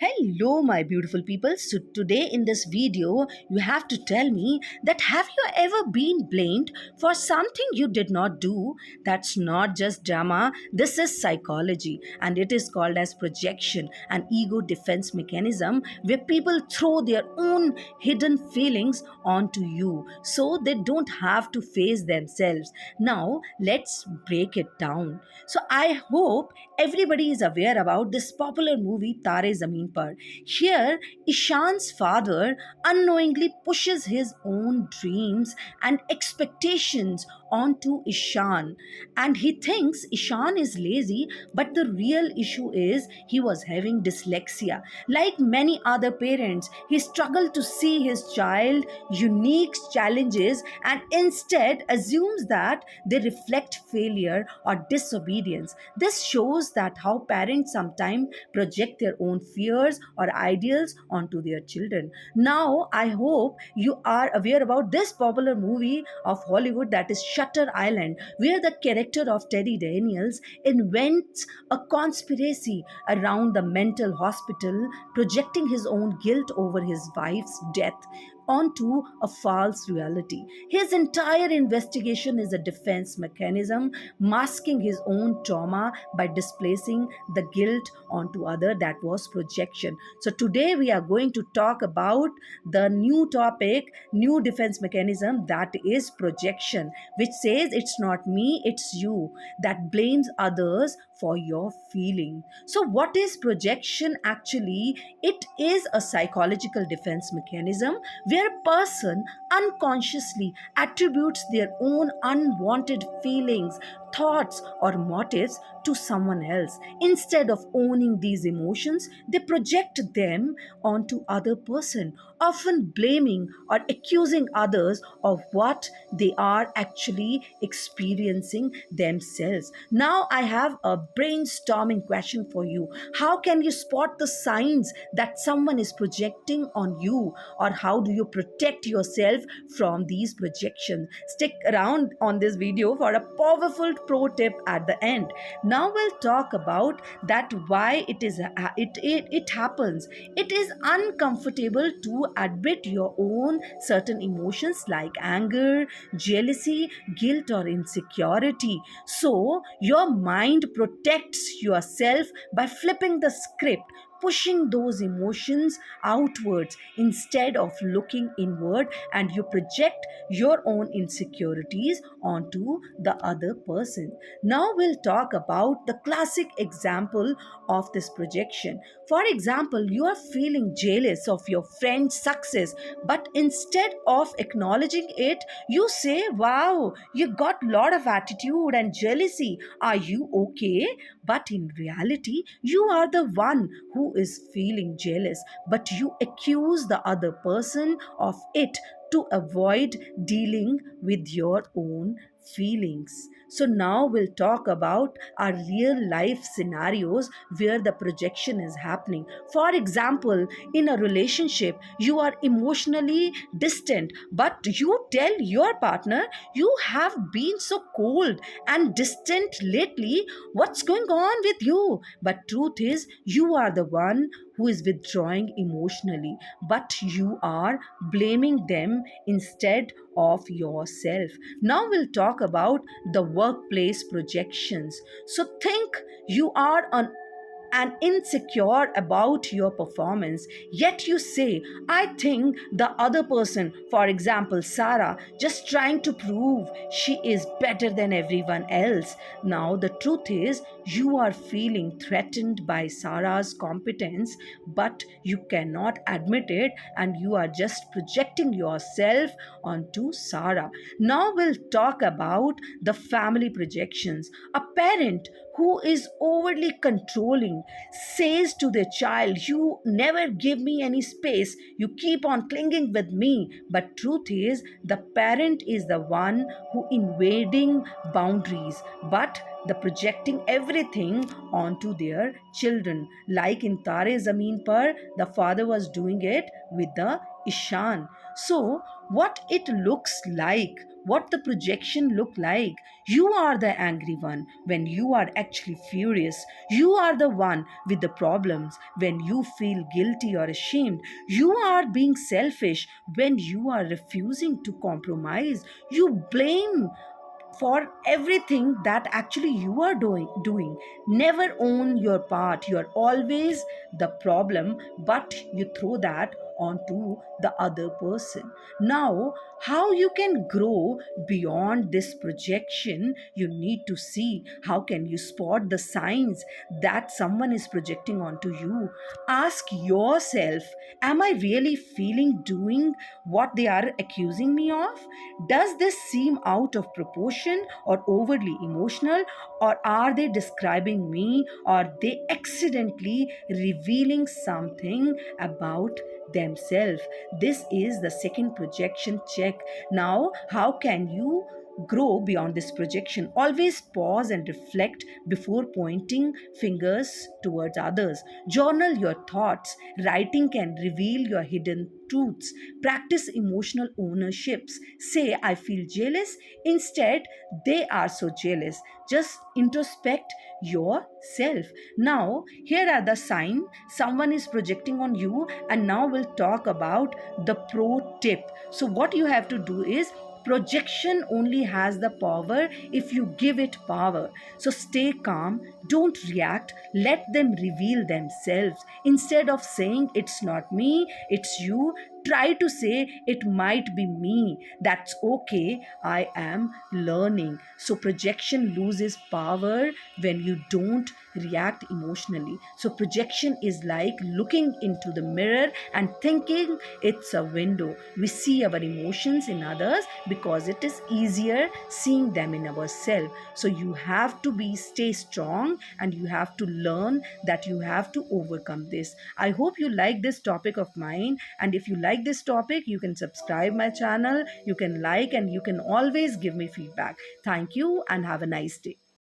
Hello, my beautiful people. So, today in this video, you have to tell me that have you ever been blamed for something you did not do? That's not just drama, this is psychology, and it is called as projection, an ego defense mechanism where people throw their own hidden feelings onto you so they don't have to face themselves. Now, let's break it down. So, I hope everybody is aware about this popular movie Tare Zameen Par. Here, Ishan's father unknowingly pushes his own dreams and expectations onto Ishan, and he thinks Ishan is lazy, but the real issue is he was having dyslexia. Like many other parents, he struggled to see his child unique challenges and instead assumes that they reflect failure or disobedience. This shows that how parents sometimes project their own fears or ideals onto their children. Now, I hope you are aware about this popular movie of Hollywood, that is Shutter Island, where the character of Teddy Daniels invents a conspiracy around the mental hospital, projecting his own guilt over his wife's death onto a false reality. His entire investigation is a defense mechanism, masking his own trauma by displacing the guilt onto other. That was projection. So today we are going to talk about the new topic, new defense mechanism, that is projection, which says it's not me, it's you, that blames others for your feeling. So what is projection actually? It is a psychological defense mechanism where a person unconsciously attributes their own unwanted feelings, thoughts, or motives to someone else. Instead of owning these emotions, they project them onto other person, often blaming or accusing others of what they are actually experiencing themselves. Now I have a brainstorming question for you. How can you spot the signs that someone is projecting on you, or how do you protect yourself from these projections? Stick around on this video for a powerful pro tip at the end. Now we'll talk about that why it happens. It is uncomfortable to admit your own certain emotions like anger, jealousy, guilt, or insecurity. So your mind protects yourself by flipping the script, pushing those emotions outwards instead of looking inward, and you project your own insecurities onto the other person. Now we'll talk about the classic example of this projection. For example, you are feeling jealous of your friend's success, but instead of acknowledging it, you say, "Wow, you got a lot of attitude and jealousy. Are you okay?" But in reality, you are the one who is feeling jealous, but you accuse the other person of it to avoid dealing with your own feelings. So now we'll talk about our real life scenarios where the projection is happening. For example, in a relationship, you are emotionally distant, but you tell your partner, "You have been so cold and distant lately. What's going on with you?" But truth is, you are the one who is withdrawing emotionally, but you are blaming them instead of yourself. Now we'll talk about the workplace projections. So think you are an and insecure about your performance, yet you say, "I think the other person, for example, Sarah, just trying to prove she is better than everyone else." Now, the truth is, you are feeling threatened by Sarah's competence, but you cannot admit it, and you are just projecting yourself onto Sarah. Now, we'll talk about the family projections. A parent who is overly controlling says to their child, "You never give me any space. You keep on clinging with me." But truth is, the parent is the one who invading boundaries, but the projecting everything onto their children. Like in Tare Zameen Par, the father was doing it with the Ishan. So, what it looks like what the projection look like. You are the angry one when you are actually furious. You are the one with the problems when you feel guilty or ashamed. You are being selfish when you are refusing to compromise. You blame for everything that actually you are doing. Never own your part. You're always the problem, but you throw that onto the other person. Now, how you can grow beyond this projection, you need to see how can you spot the signs that someone is projecting onto you. Ask yourself, am I really feeling doing what they are accusing me of? Does this seem out of proportion or overly emotional? Or are they describing me? Or are they accidentally revealing something about themselves? This is the second projection check. Now, how can you grow beyond this projection? Always pause and reflect before pointing fingers towards others. Journal your thoughts. Writing can reveal your hidden truths. Practice emotional ownerships. Say, I feel jealous. Instead, they are so jealous. Just introspect yourself. Now, here are the signs someone is projecting on you, and now we'll talk about the pro tip. So, what you have to do is projection only has the power if you give it power. So stay calm, don't react, let them reveal themselves. Instead of saying it's not me, it's you, try to say it might be me. That's okay, I am learning. So projection loses power when you don't react emotionally. So projection is like looking into the mirror and thinking it's a window. We see our emotions in others because it is easier seeing them in ourselves. So you have to stay strong, and you have to learn that you have to overcome this. I hope you like this topic of mine, and if you like this topic, you can subscribe my channel, you can like, and you can always give me feedback. Thank you and have a nice day.